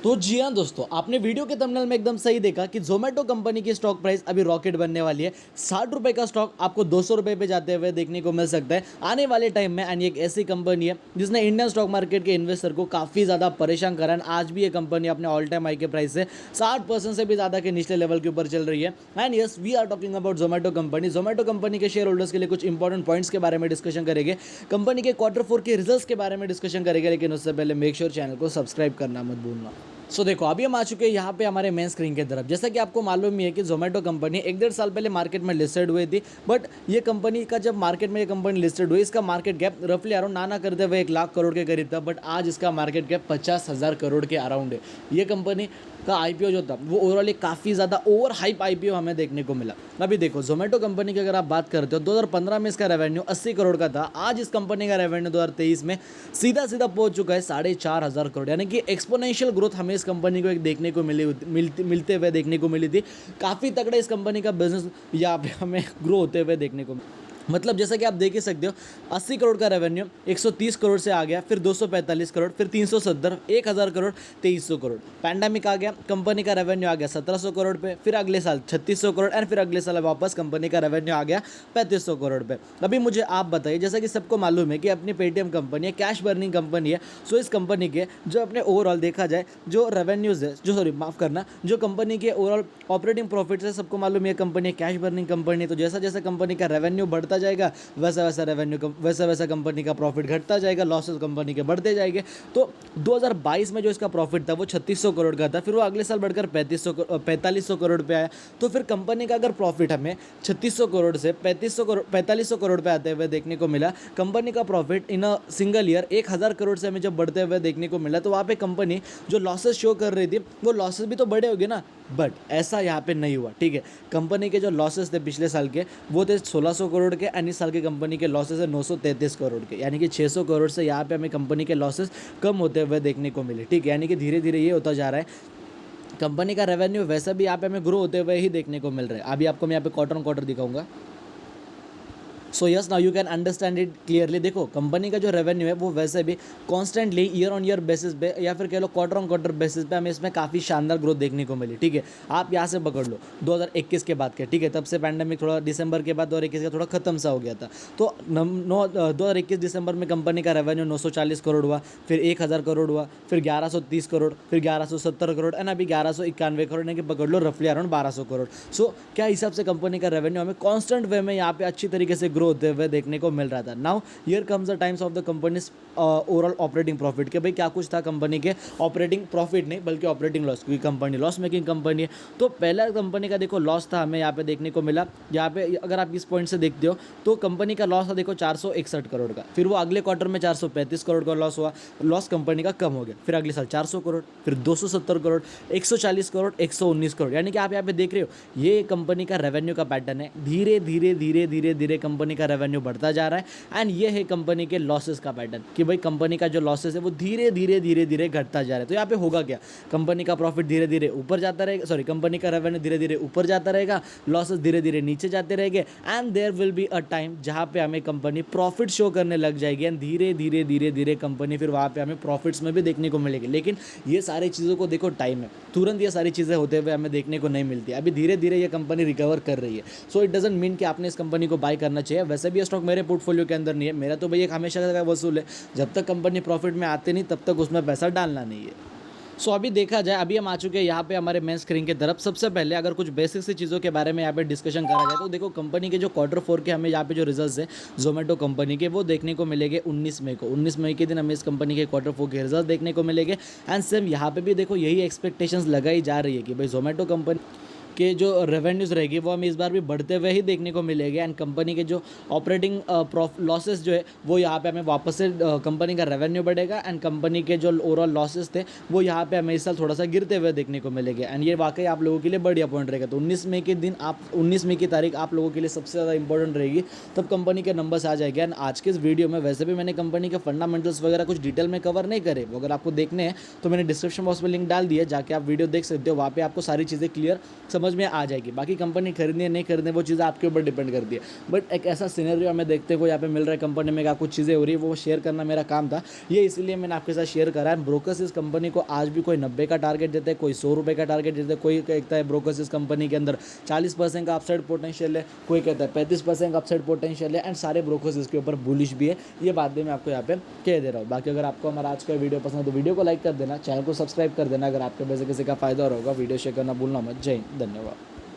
तो जी हाँ दोस्तों, आपने वीडियो के थंबनेल में एकदम सही देखा कि ज़ोमैटो कंपनी की स्टॉक प्राइस अभी रॉकेट बनने वाली है। 60 रुपए का स्टॉक आपको 200 रुपए पे जाते हुए देखने को मिल सकता है आने वाले टाइम में। एंड ये एक ऐसी कंपनी है जिसने इंडियन स्टॉक मार्केट के इन्वेस्टर को काफ़ी ज़्यादा परेशान करा है। आज भी ये कंपनी अपने ऑल टाइम हाई के प्राइस से 60% से भी ज़्यादा के निचले लेवल के ऊपर चल रही है। And yes, we are talking about Zomato company. Zomato company के शेयर होल्डर्स के लिए कुछ इंपॉर्टेंट पॉइंट्स के बारे में डिस्कशन करेंगे, कंपनी के क्वार्टर 4 के रिजल्ट्स के बारे में डिस्कशन करेंगे। लेकिन उससे पहले मेक श्योर चैनल को सब्सक्राइब करना मत भूलना। देखो, अभी हम आ चुके हैं यहाँ पे हमारे मेन स्क्रीन की तरफ। जैसा कि आपको मालूम ही है कि ज़ोमैटो कंपनी 1-1.5 साल पहले मार्केट में लिस्टेड हुई थी। बट ये कंपनी का जब मार्केट में ये कंपनी लिस्टेड हुई, इसका मार्केट कैप रफली अराउंड ना करते हुए 1 लाख करोड़ के करीब था। बट आज इसका मार्केट कैप 50,000 करोड़ के अराउंड है। ये कंपनी का आईपीओ जो था वो ओवरऑल काफ़ी ज़्यादा ओवर हाइप आईपीओ हमें देखने को मिला। अभी देखो, ज़ोमैटो कंपनी की अगर आप बात करते हो, 2015 में इसका रेवेन्यू 80 करोड़ का था। आज इस कंपनी का रेवेन्यू 2023 में सीधा पहुंच चुका है 4,500 करोड़। यानी कि एक्सपोनेंशियल ग्रोथ हमें इस कंपनी को एक देखने को मिलते हुए देखने को मिली थी। काफ़ी तगड़ा इस कंपनी का बिजनेस यहाँ पे हमें ग्रो होते हुए देखने को मतलब जैसा कि आप देख ही सकते हो, 80 करोड़ का रेवेन्यू 130 करोड़ से आ गया, फिर 245 करोड़, फिर 370, 1000 करोड़, 2300 करोड़। पैंडेमिक आ गया, कंपनी का रेवेन्यू आ गया 1700 करोड़ पे, फिर अगले साल 3600 करोड़, एंड फिर अगले साल वापस कंपनी का रेवेन्यू आ गया 3500 करोड़ पे। अभी मुझे आप बताइए, जैसा कि सबको मालूम है कि अपनी पेटीएम कंपनी है, कैश बर्निंग कंपनी है। सो इस कंपनी के जो अपने ओवरऑल देखा जाए जो रेवेन्यूज़ है, जो कंपनी के ओवरऑल ऑपरेटिंग प्रॉफिट्स है, सबको मालूम है कंपनी कैश बर्निंग कंपनी है। तो जैसा जैसा कंपनी का रेवेन्यू बढ़ता जाएगा, वैसा कंपनी का प्रॉफिट घटता जाएगा, लॉसेस कंपनी के बढ़ते जाएंगे। तो 2022 में जो इसका प्रॉफिट था वो 3600 करोड़ का था, फिर वो अगले साल बढ़कर 4500 करोड़ पे आया। तो फिर कंपनी का अगर प्रॉफिट हमें 3600 करोड़ से 4500 करोड़ पे आते हुए देखने को मिला, कंपनी का profit in a single year 1000 crore से हमें जब बढ़ते हुए देखने को मिला, तो वहाँ पे कंपनी जो लॉसेस शो कर रही थी वो लॉसेस भी तो बड़े हो गए ना। बट ऐसा यहाँ पे नहीं हुआ, ठीक है। कंपनी के जो लॉसेस थे पिछले साल के वो थे 1600 करोड़ के, एंड इस साल के कंपनी के लॉसेस है 933 करोड़ के। यानी कि 600 करोड़ से यहाँ पे हमें कंपनी के लॉसेस कम होते हुए देखने को मिले, ठीक है। यानी कि धीरे धीरे ये होता जा रहा है। कंपनी का रेवेन्यू वैसे भी यहाँ पे हमें ग्रो होते हुए ही देखने को मिल रहा है। अभी आपको मैं यहाँ पे क्वार्टर ऑन क्वार्टर दिखाऊंगा। So yes, now you can understand it clearly. देखो, कंपनी का जो रेवेन्यू है वो वैसे भी constantly year on year basis पे या फिर कह लो क्वार्टर ऑन क्वार्टर बेसिस पे हमें इसमें काफ़ी शानदार ग्रोथ देखने को मिली, ठीक है। आप यहाँ से पकड़ लो 2021 के बाद के, ठीक है। तब से पैंडेमिक थोड़ा दिसंबर के बाद 2021 का थोड़ा खत्म सा हो गया था। तो 2021 दिसंबर में कंपनी का रेवेन्यू 940 करोड़ हुआ, फिर 1000 करोड़ हुआ, फिर 1130 करोड़, फिर 1170 करोड़, एंड अभी 1191 करोड़, यानी कि पकड़ लो रफली अराउंड 1200 करोड़। सो क्या हिसाब से कंपनी का रेवेन्यू हमें कॉन्स्टेंट वे में यहाँ पे अच्छी तरीके से ग्रो होते हुए देखने को मिल रहा था। Now here comes the times of the companies overall operating profit के भाई क्या कुछ था कंपनी के ऑपरेटिंग प्रॉफिट नहीं बल्कि ऑपरेटिंग लॉस, क्योंकि कंपनी लॉस मेकिंग कंपनी है। तो पहला कंपनी का देखो लॉस था हमें यहाँ पे देखने को मिला। यहाँ पे अगर आप इस पॉइंट से देखते हो तो कंपनी का लॉस था देखो 461 करोड़ का, फिर वो अगले क्वार्टर में 435 करोड़ का लॉस हुआ, लॉस कंपनी का कम हो गया। फिर अगले साल 400 करोड़, फिर 270 करोड़, 140 करोड़, 119 करोड़। यानी कि आप यहाँ पे देख रहे हो ये कंपनी का रेवेन्यू का पैटर्न है। धीरे धीरे धीरे धीरे धीरे कंपनी का रेवेन्यू बढ़ता जा रहा है। एंड ये है कंपनी के लॉसेस का पैटर्न कि भाई कंपनी का जो लॉसेस है वो धीरे धीरे धीरे धीरे घटता जा रहा है। तो यहाँ पे होगा क्या, कंपनी का प्रॉफिट धीरे धीरे ऊपर जाता रहेगा, सॉरी कंपनी का रेवेन्यू धीरे धीरे ऊपर जाता रहेगा, लॉसेस धीरे धीरे नीचे जाते रहेंगे, and there will be a time जहाँ पे हमें कंपनी प्रॉफिट शो करने लग जाएगी। एंड धीरे धीरे धीरे धीरे कंपनी फिर वहाँ पे हमें प्रॉफिट्स में भी देखने को मिलेगी। लेकिन ये सारी चीज़ों को देखो टाइम है, तुरंत ये सारी चीज़ें होते हुए हमें देखने को नहीं मिलती। अभी धीरे धीरे ये कंपनी रिकवर कर रही है। सो इट डजंट मीन कि आपने इस कंपनी को बाय करना चाहिए। वैसे भी ये स्टॉक मेरे पोर्टफोलियो के अंदर नहीं है। मेरा तो भाई एक हमेशा का वसूल है, जब तक कंपनी प्रॉफिट में आते नहीं तब तक उसमें पैसा डालना नहीं है। सो अभी देखा जाए, अभी हम आ चुके हैं यहाँ पे हमारे मेन स्क्रीन की तरफ। सबसे पहले अगर कुछ बेसिक सी चीज़ों के बारे में यहाँ पे डिस्कशन करा जाए तो देखो कंपनी के जो क्वार्टर 4 के हमें यहाँ पे जो रिजल्ट्स है ज़ोमैटो कंपनी के वो देखने को मिलेंगे 19 मई को। 19 मई के दिन हमें इस कंपनी के क्वार्टर 4 के रिजल्ट देखने को मिलेंगे। एंड सेम यहाँ पे भी देखो यही एक्सपेक्टेशंस लगाई जा रही है कि भाई ज़ोमैटो कंपनी के जो रेवेन्यूज़ रहेगी वो हमें इस बार भी बढ़ते हुए ही देखने को मिलेंगे। एंड कंपनी के जो ऑपरेटिंग लॉसेस जो है वो यहाँ पे हमें वापस से कंपनी का रेवेन्यू बढ़ेगा, एंड कंपनी के जो ओवरऑल लॉसेस थे वो यहाँ पे हमें इस साल थोड़ा सा गिरते हुए देखने को मिलेंगे। एंड ये वाकई आप लोगों के लिए बढ़िया पॉइंट रहेगा। तो 19 मई के दिन 19 मई की तारीख आप लोगों के लिए सबसे ज़्यादा इंपॉर्टेंट रहेगी, तब कंपनी के नंबर्स आ जाएंगे। एंड आज के इस वीडियो में वैसे भी मैंने कंपनी के फंडामेंटल्स वगैरह कुछ डिटेल में कवर नहीं करे, वो अगर आपको देखने हैं तो मैंने डिस्क्रिप्शन बॉक्स में लिंक डाल दिया, जाके आप वीडियो देख सकते हो। वहाँ पे आपको सारी चीज़ें क्लियर समझ में आ जाएगी। बाकी कंपनी खरीदनी है नहीं खरीदनी वो चीज़ें आपके ऊपर डिपेंड करती है। बट एक ऐसा सिनेरियो हमें देखते को यहाँ पे मिल रहा है कंपनी में, क्या कुछ चीज़ें हो रही है, वो शेयर करना मेरा काम था, ये इसीलिए मैंने आपके साथ शेयर करा है। ब्रोकर्स इस कंपनी को आज भी कोई 90 का टारगेट देते हैं, कोई 100 रुपये का टारगेट देते हैं, कोई कहता है ब्रोकर्स इस कंपनी के अंदर 40% का अपसाइड पोटेंशियल है, कोई कहता है 35% का अपसाइड पोटेंशियल है, एंड सारे ब्रोकर्स इसके ऊपर बुलिश भी है। ये बात भी मैं आपको यहाँ पे कह दे रहा हूँ। बाकी अगर आपको हमारा आज का वीडियो पसंद है तो वीडियो को लाइक कर देना, चैनल को सब्सक्राइब कर देना। अगर आपके वजह से किसी का फायदा हो रहा होगा, वीडियो शेयर करना भूलना मत। जय हिंद, धन्यवाद।